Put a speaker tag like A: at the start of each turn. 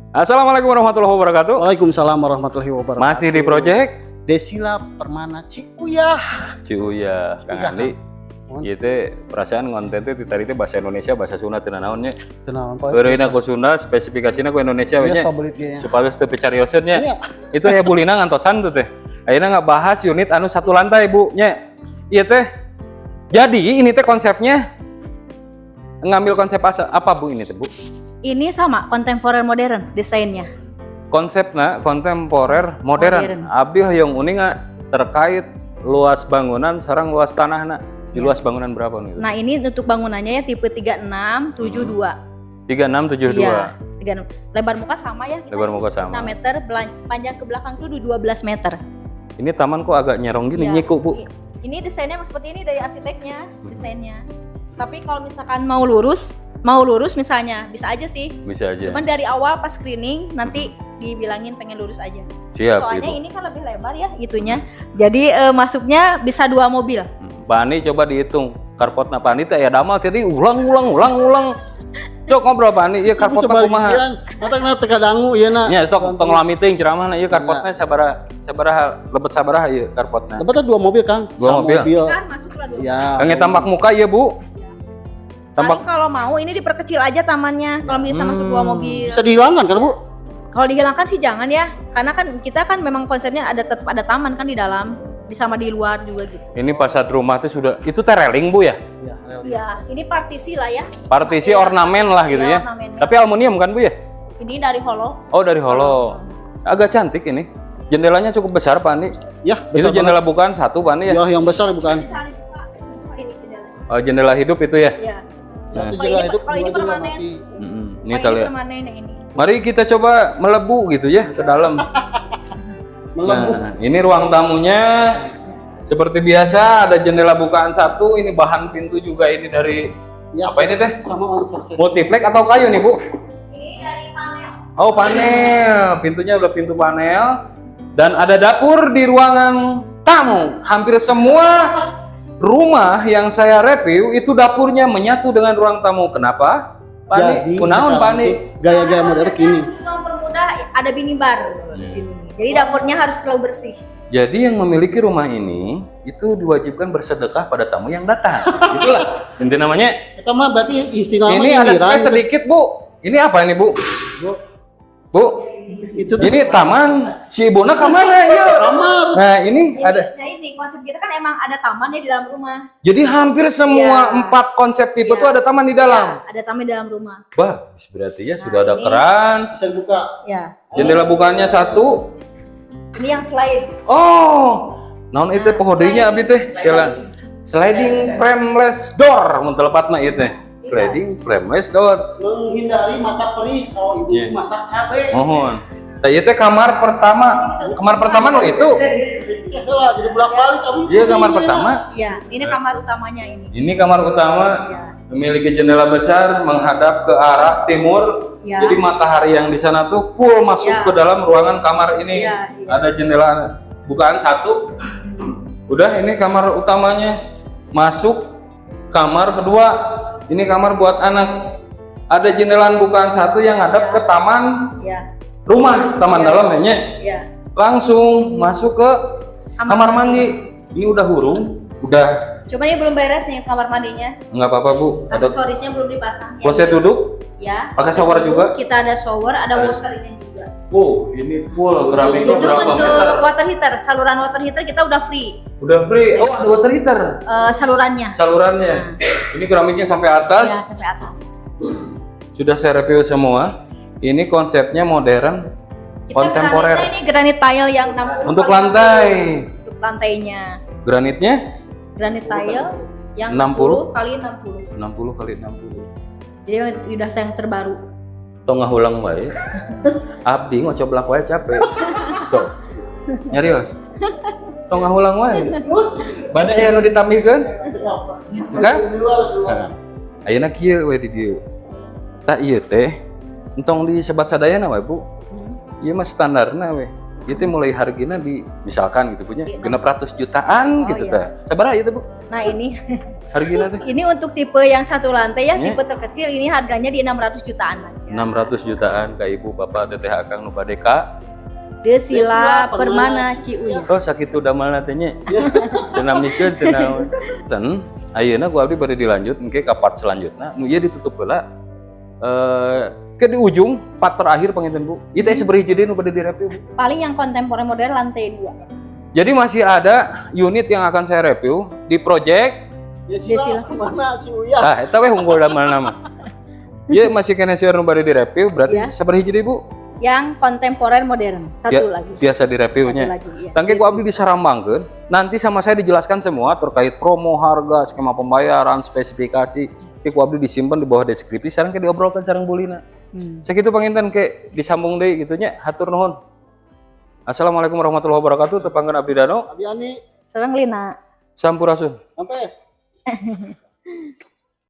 A: Assalamualaikum warahmatullahi wabarakatuh.
B: Waalaikumsalam warahmatullahi wabarakatuh.
A: Masih di project
B: Desila Permana Cikuyah.
A: Ciuya sekali. Gitu perasaan konten itu tadi itu bahasa Indonesia, bahasa Sunda tina naonnya.
B: Tenang Pak.
A: Beureuna ku Sunda, spesifikasina ku Indonesia we nya. Supaya teu picarioseun nya. Itu ya bulina ngantosan tuh teh. Ayeuna ngabahas unit anu satu lantai, Bu, nya. Iya teh. Jadi ini teh konsepnya ngambil konsep apa Bu ini teh, Bu?
C: Ini sama kontemporer modern desainnya.
A: Konsepnya kontemporer modern. Abi yang unik terkait luas bangunan sarang luas tanahna. Di luas bangunan berapa nih?
C: Nah, ini untuk bangunannya ya tipe 3672.
A: 3672.
C: Iya, 36. Lebar muka sama ya?
A: Lebar muka sama.
C: 6 meter, panjang ke belakang itu 12 meter.
A: Ini taman kok agak nyerong gini,
C: Iya.
A: nyiku, Bu.
C: Ini desainnya seperti ini dari arsiteknya, desainnya. Tapi kalau misalkan mau lurus misalnya bisa aja sih.
A: Bisa aja.
C: Cuman dari awal pas screening nanti dibilangin pengen lurus aja.
A: Siap.
C: Soalnya
A: Ibu.
C: ini kan lebih lebar ya itunya. Jadi masuknya bisa 2 mobil.
A: Pak Ani coba dihitung karpotna Pak Ani teh ya damal jadi ulang. Cok ngobrol Pak Ani, ieu karpotna kumaha?
B: Mata teka dangu ieu na.
A: Nya stok tong meeting ceramahna ieu karpotna sabaraha lebet sabaraha ieu karpotna.
B: Lebetnya 2 mobil, Kang.
A: 2 mobil.
C: Kan masuklah 2
B: Ya.
A: Kang tambak muka ieu, Bu.
C: Paling kalau mau ini diperkecil aja tamannya kalau bisa masuk 2 mobil.
B: Bisa dihilangkan kan, Bu?
C: Kalau dihilangkan sih jangan ya, karena kan kita kan memang konsepnya tetap ada taman kan di dalam, sama di luar juga gitu.
A: Ini fasad rumah itu sudah itu tereling Bu ya?
B: Iya,
C: Iya, ini partisi lah ya.
A: Partisi
C: Iya.
A: ornamen lah gitu ya.
C: Ornamennya.
A: Tapi aluminium kan Bu ya?
C: Ini dari holo.
A: Oh dari holo. Agak cantik ini. Jendelanya cukup besar Pak Andi.
B: Ya,
A: Itu jendela bukaan satu Pak Andi ya?
B: Ya, yang besar bukan.
C: Bisa dibuka, ini jendelanya.
A: Oh, jendela hidup itu ya?
C: Iya.
B: Satu
C: Kalau
B: jendela
C: ini-
B: hidup,
C: kalau ini
B: dua jendela
C: permanen.
B: mati.
A: Ini
C: Kalau
A: kita
C: ini
A: lihat.
C: permanen yang ini.
A: Mari kita coba melebu gitu ya ke dalam.
B: Melebu.
A: Nah, ini ruang tamunya. Seperti biasa ada jendela bukaan satu. Ini bahan pintu juga ini dari
B: Ya,
A: apa ini teh?
B: sama orang
A: Multiflex atau kayu nih Bu?
C: Ini dari panel.
A: Oh panel, pintunya udah pintu panel. Dan ada dapur di ruangan tamu. Hampir semua rumah yang saya review itu dapurnya menyatu dengan ruang tamu. Kenapa? Pak Ani, kunaon Pak Ani?
B: Gaya-gaya modern kini.
C: Untuk mempermudah ada minibar di sini. Jadi dapurnya harus selalu bersih.
A: Jadi yang memiliki rumah ini itu diwajibkan bersedekah pada tamu yang datang. Itulah inti namanya.
B: Itu mah berarti istilahnya
A: Ini ada
B: nyindiran.
A: space sedikit Bu. Ini apa ini Bu? Bu,
B: Itu tuh
A: ini taman si Ibuna kemana ya?
B: kamar.
A: Nah ini ada.
C: Nah ini konsep kita kan emang ada taman ya di dalam rumah.
A: Jadi hampir semua
C: Iya.
A: 4 konsep tipe
C: Iya.
A: itu ada taman di dalam.
C: Ya, ada taman di dalam rumah.
A: Wah, berarti ya
C: Nah,
A: sudah ada
C: ini-
A: keran.
B: Bisa dibuka.
C: Ya.
A: Jendela bukaannya satu.
C: Ini yang slide.
A: Oh, naon itu pohodinya abdi teh? Jalan. Sliding frameless door mun telepatna ieu teh. Sliding frameless door.
B: Menghindari mata perih kalau ibu
A: Iya.
B: masak cabai.
A: Mohon. Tah ieu teh kamar pertama. Kamar pertama nu itu.
B: Itulah jadi bolak-balik kamu.
A: Iya kamar pertama.
C: Iya, ini kamar utamanya ini.
A: Ini kamar utama.
C: Iya.
A: Memiliki jendela besar menghadap ke arah timur.
C: Iya.
A: Jadi matahari yang di sana tuh full masuk
C: Iya.
A: ke dalam ruangan kamar ini.
C: Iya, iya.
A: Ada jendela bukaan satu. Udah ini kamar utamanya. Masuk kamar kedua. Ini kamar buat anak. Ada jendela bukaan satu yang ngadap ke taman
C: Iya.
A: rumah, taman
C: Iya.
A: dalamnya.
C: Iya.
A: Langsung masuk ke kamar mandi. Ini udah hurung, udah
C: Cuma ini belum beres nih kamar mandinya.
A: nggak apa-apa Bu. Ada
C: Aksesorisnya belum dipasang.
A: kloset duduk.
C: Ya.
A: Pakai shower juga?
C: Kita ada shower, ada washer ini juga.
A: Oh, ini full keramik
C: Itu
A: berapa
C: untuk
A: meter?
C: water heater, saluran water heater kita udah free.
A: Udah free. Oh, ada water heater.
C: Salurannya.
A: Salurannya. Ini keramiknya sampai atas.
C: Ya, sampai atas.
A: Sudah saya review semua. Ini konsepnya modern,
C: Kita
A: kontemporer.
C: granitnya ini granit tile yang 60
A: Untuk
C: kali
A: lantai,
C: 60. Untuk lantainya.
A: granitnya
C: Granit tile yang
A: 60
C: kali 60.
A: 60 kali 60.
C: Jadi udah yang terbaru.
A: Tong ngahulang wae. Abdi ngocoblak wae capek. So. Nyarios. Tong ngahulang wae. Bada aya nu ditambihkeun? Kan? Nah, ayeuna kieu we di dieu. Tak ieu teh entong disebat sadayana wae, Bu. Ieu mah standarna we. Itu mulai harganya di misalkan gitu punya 600 jutaan
C: Oh,
A: gitu
C: iya.
A: teh. Sabaraha ieu teh, Bu?
C: Nah ini
A: Harganya teh.
C: ini untuk tipe yang satu lantai ya,
A: Ya.
C: tipe terkecil ini harganya di 600 jutaan aja.
A: 600 jutaan ke ibu bapak teteh akang nu bade ka.
C: Desila Permana Ciuya.
A: Oh sakitu damel teh nya. Teu namikeun teu naon. Dan ayeuna ku abdi bade dilanjut engke ka part selanjutna nu ieu ditutup heula. Ke di ujung part terakhir panginten Bu. Ieu teh sabaraha hiji nu bade direview Bu.
C: Paling yang kontemporer modern lantai 2.
A: Jadi masih ada unit yang akan saya review di project
B: Desila Permana Ciuya.
A: eta we unggul damel nama. Ieu masih kena sieur nu bade direview berarti
C: Ya.
A: sabaraha hiji deui Bu?
C: Yang kontemporer modern. Satu lagi.
A: Biasa
C: Satu
A: direviewnya.
C: lagi, iya.
A: Tangke ku abdi disarambangkeun, nanti sama saya dijelaskan semua terkait promo, harga, skema pembayaran, spesifikasi. Ki ku abdi disimpan di bawah deskripsi, sareng ke diobrolkan sareng Bulina. Sakitu panginten ke disambung deui kitu nya. Hatur nuhun. Assalamualaikum warahmatullahi wabarakatuh. Tepangkeun Abdi Dano.
B: Abi Ani,
C: Sareng Lina.
A: Sampurasun.
B: sampai.